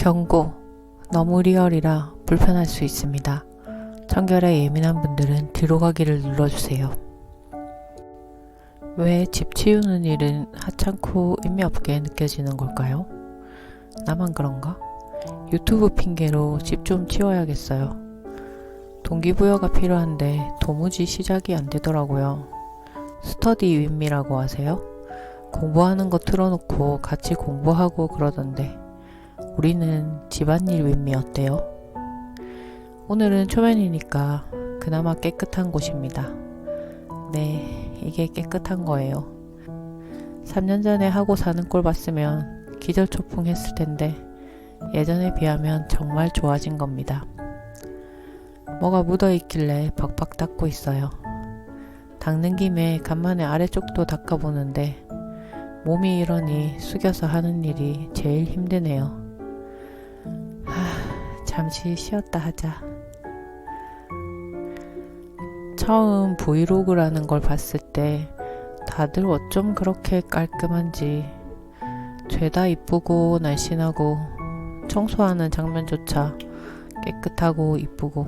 경고, 너무 리얼이라 불편할 수 있습니다. 청결에 예민한 분들은 뒤로 가기를 눌러주세요. 왜 집 치우는 일은 하찮고 의미 없게 느껴지는 걸까요? 나만 그런가? 유튜브 핑계로 집 좀 치워야겠어요. 동기부여가 필요한데 도무지 시작이 안 되더라고요. 스터디 윈미라고 아세요? 공부하는 거 틀어놓고 같이 공부하고 그러던데 우리는 집안일 윈미 어때요? 오늘은 초면이니까 그나마 깨끗한 곳입니다. 네, 이게 깨끗한 거예요. 3년 전에 하고 사는 꼴 봤으면 기절초풍했을 텐데 예전에 비하면 정말 좋아진 겁니다. 뭐가 묻어있길래 벅벅 닦고 있어요. 닦는 김에 간만에 아래쪽도 닦아보는데 몸이 이러니 숙여서 하는 일이 제일 힘드네요. 잠시 쉬었다 하자. 처음 브이로그라는 걸 봤을 때 다들 어쩜 그렇게 깔끔한지, 죄다 이쁘고 날씬하고 청소하는 장면조차 깨끗하고 이쁘고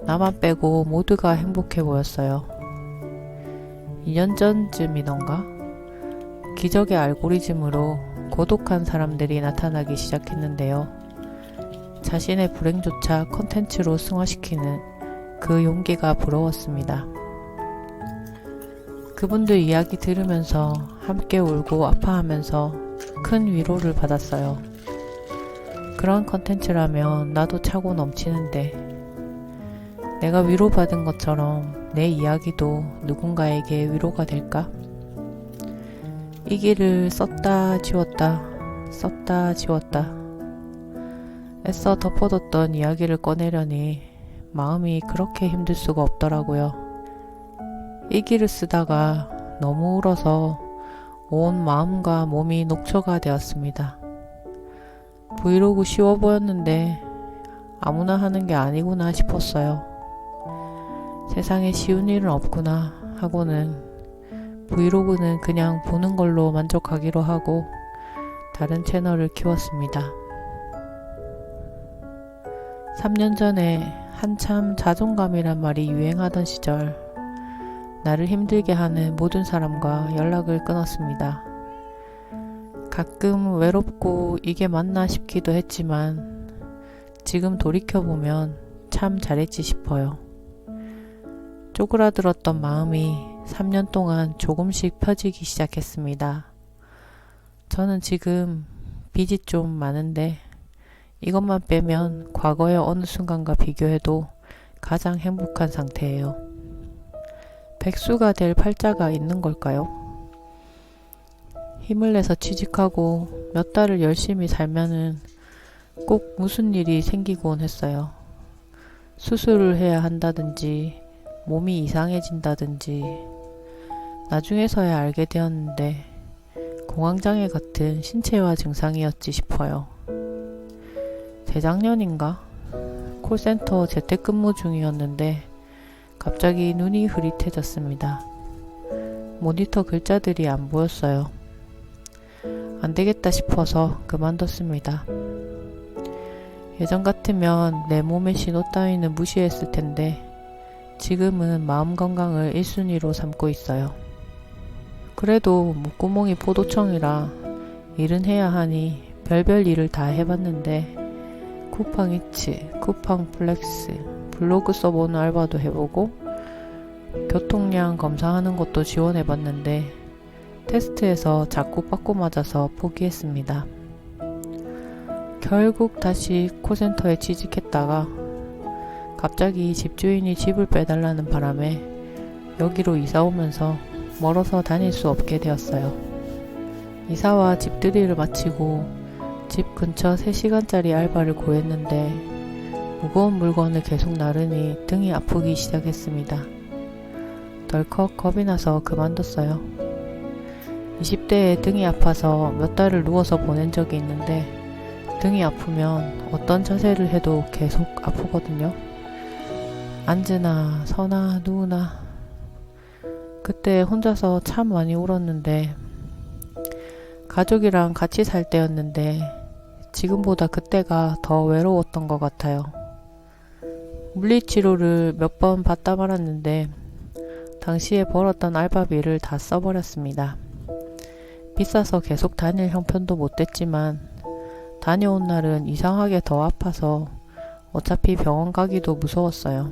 나만 빼고 모두가 행복해 보였어요. 2년 전쯤이던가 기적의 알고리즘으로 고독한 사람들이 나타나기 시작했는데요. 자신의 불행조차 컨텐츠로 승화시키는 그 용기가 부러웠습니다. 그분들 이야기 들으면서 함께 울고 아파하면서 큰 위로를 받았어요. 그런 컨텐츠라면 나도 차고 넘치는데 내가 위로받은 것처럼 내 이야기도 누군가에게 위로가 될까? 이 길을 썼다 지웠다 썼다 지웠다 애써 덮어뒀던 이야기를 꺼내려니 마음이 그렇게 힘들 수가 없더라고요. 이 길을 쓰다가 너무 울어서 온 마음과 몸이 녹초가 되었습니다. 브이로그 쉬워 보였는데 아무나 하는 게 아니구나 싶었어요. 세상에 쉬운 일은 없구나 하고는 브이로그는 그냥 보는 걸로 만족하기로 하고 다른 채널을 키웠습니다. 3년 전에 한참 자존감이란 말이 유행하던 시절 나를 힘들게 하는 모든 사람과 연락을 끊었습니다. 가끔 외롭고 이게 맞나 싶기도 했지만 지금 돌이켜보면 참 잘했지 싶어요. 쪼그라들었던 마음이 3년 동안 조금씩 펴지기 시작했습니다. 저는 지금 빚이 좀 많은데 이것만 빼면 과거의 어느 순간과 비교해도 가장 행복한 상태예요. 백수가 될 팔자가 있는 걸까요? 힘을 내서 취직하고 몇 달을 열심히 살면은 꼭 무슨 일이 생기곤 했어요. 수술을 해야 한다든지 몸이 이상해진다든지 나중에서야 알게 되었는데 공황장애 같은 신체화 증상이었지 싶어요. 재작년인가 콜센터 재택근무 중이었는데 갑자기 눈이 흐릿해졌습니다. 모니터 글자들이 안 보였어요. 안 되겠다 싶어서 그만뒀습니다. 예전 같으면 내 몸의 신호 따위는 무시했을 텐데 지금은 마음 건강을 1순위로 삼고 있어요. 그래도 목구멍이 포도청이라 일은 해야 하니 별별 일을 다 해봤는데 쿠팡이츠, 쿠팡플렉스, 블로그 써보는 알바도 해보고 교통량 검사하는 것도 지원해봤는데 테스트에서 자꾸 빠꾸 맞아서 포기했습니다. 결국 다시 콜센터에 취직했다가 갑자기 집주인이 집을 빼달라는 바람에 여기로 이사 오면서 멀어서 다닐 수 없게 되었어요. 이사와 집들이를 마치고 집 근처 3시간짜리 알바를 구했는데 무거운 물건을 계속 나르니 등이 아프기 시작했습니다. 덜컥 겁이 나서 그만뒀어요. 20대에 등이 아파서 몇 달을 누워서 보낸 적이 있는데 등이 아프면 어떤 자세를 해도 계속 아프거든요. 앉으나 서나 누우나. 그때 혼자서 참 많이 울었는데 가족이랑 같이 살 때였는데 지금보다 그때가 더 외로웠던 것 같아요. 물리치료를 몇 번 받다 말았는데 당시에 벌었던 알바비를 다 써버렸습니다. 비싸서 계속 다닐 형편도 못 됐지만 다녀온 날은 이상하게 더 아파서 어차피 병원 가기도 무서웠어요.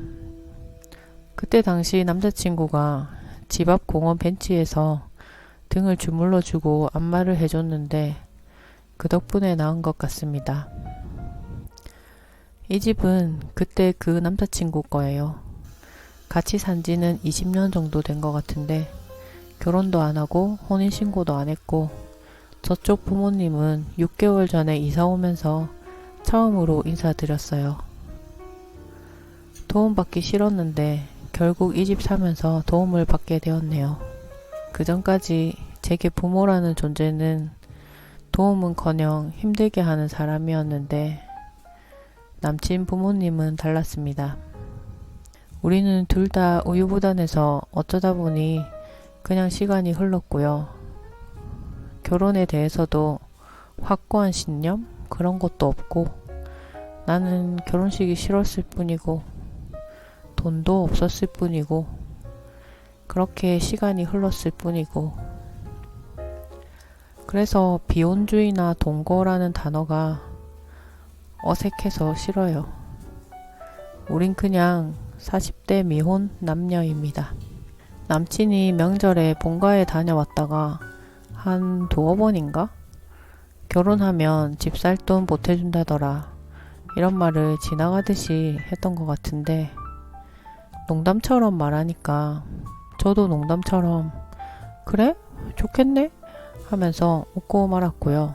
그때 당시 남자친구가 집 앞 공원 벤치에서 등을 주물러 주고 안마를 해줬는데 그 덕분에 나은 것 같습니다. 이 집은 그때 그 남자친구 거예요. 같이 산 지는 20년 정도 된 것 같은데 결혼도 안 하고 혼인신고도 안 했고 저쪽 부모님은 6개월 전에 이사 오면서 처음으로 인사드렸어요. 도움받기 싫었는데 결국 이 집 사면서 도움을 받게 되었네요. 그 전까지 제게 부모라는 존재는 도움은커녕 힘들게 하는 사람이었는데 남친 부모님은 달랐습니다. 우리는 둘 다 우유부단해서 어쩌다 보니 그냥 시간이 흘렀고요. 결혼에 대해서도 확고한 신념? 그런 것도 없고 나는 결혼식이 싫었을 뿐이고 돈도 없었을 뿐이고 그렇게 시간이 흘렀을 뿐이고 그래서 비혼주의나 동거라는 단어가 어색해서 싫어요. 우린 그냥 40대 미혼 남녀입니다. 남친이 명절에 본가에 다녀왔다가 한 두어 번인가? 결혼하면 집 살 돈 보태준다더라. 이런 말을 지나가듯이 했던 것 같은데 농담처럼 말하니까 저도 농담처럼 그래? 좋겠네? 하면서 웃고 말았고요.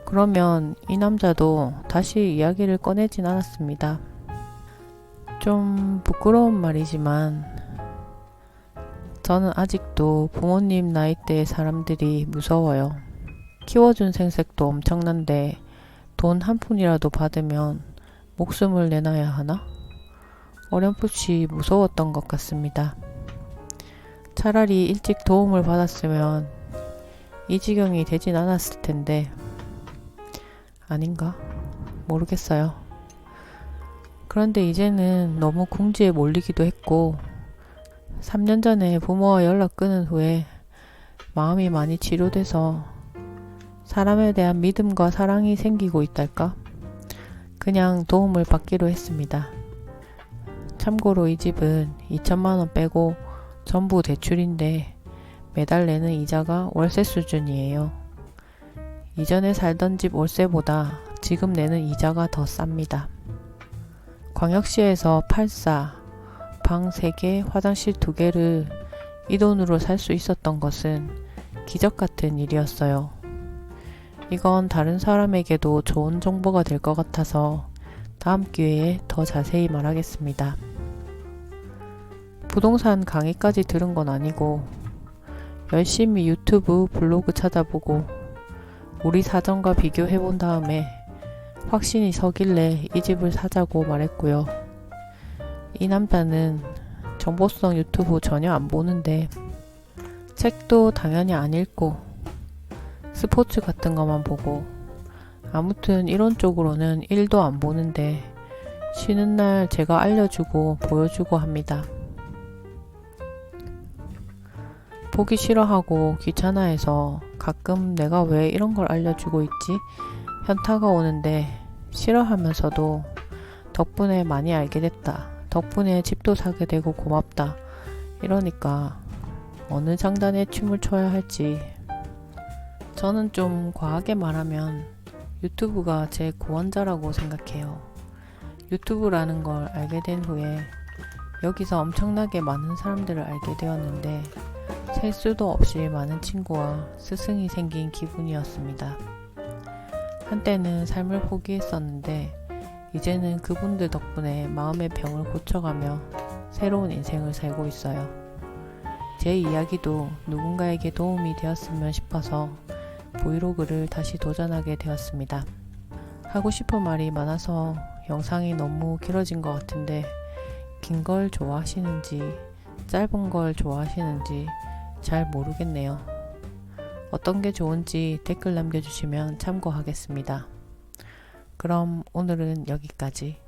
그러면 이 남자도 다시 이야기를 꺼내진 않았습니다. 좀 부끄러운 말이지만 저는 아직도 부모님 나이대의 사람들이 무서워요. 키워준 생색도 엄청난데 돈 한 푼이라도 받으면 목숨을 내놔야 하나? 어렴풋이 무서웠던 것 같습니다. 차라리 일찍 도움을 받았으면 이 지경이 되진 않았을 텐데 아닌가? 모르겠어요. 그런데 이제는 너무 궁지에 몰리기도 했고 3년 전에 부모와 연락 끊은 후에 마음이 많이 치료돼서 사람에 대한 믿음과 사랑이 생기고 있달까? 그냥 도움을 받기로 했습니다. 참고로 이 집은 2천만원 빼고 전부 대출인데 매달 내는 이자가 월세 수준이에요. 이전에 살던 집 월세보다 지금 내는 이자가 더 쌉니다. 광역시에서 8사, 방 3개, 화장실 2개를 이 돈으로 살 수 있었던 것은 기적 같은 일이었어요. 이건 다른 사람에게도 좋은 정보가 될 것 같아서 다음 기회에 더 자세히 말하겠습니다. 부동산 강의까지 들은 건 아니고 열심히 유튜브, 블로그 찾아보고 우리 사정과 비교해 본 다음에 확신이 서길래 이 집을 사자고 말했고요. 이 남자는 정보성 유튜브 전혀 안 보는데 책도 당연히 안 읽고 스포츠 같은 것만 보고 아무튼 이론적으로는 1도 안 보는데 쉬는 날 제가 알려주고 보여주고 합니다. 보기 싫어하고 귀찮아해서 가끔 내가 왜 이런 걸 알려주고 있지? 현타가 오는데 싫어하면서도 덕분에 많이 알게 됐다. 덕분에 집도 사게 되고 고맙다. 이러니까 어느 장단에 춤을 춰야 할지. 저는 좀 과하게 말하면 유튜브가 제 구원자라고 생각해요. 유튜브라는 걸 알게 된 후에 여기서 엄청나게 많은 사람들을 알게 되었는데 셀 수도 없이 많은 친구와 스승이 생긴 기분이었습니다. 한때는 삶을 포기했었는데 이제는 그분들 덕분에 마음의 병을 고쳐가며 새로운 인생을 살고 있어요. 제 이야기도 누군가에게 도움이 되었으면 싶어서 브이로그를 다시 도전하게 되었습니다. 하고 싶은 말이 많아서 영상이 너무 길어진 것 같은데 긴 걸 좋아하시는지 짧은 걸 좋아하시는지 잘 모르겠네요. 어떤 게 좋은지 댓글 남겨주시면 참고하겠습니다. 그럼 오늘은 여기까지.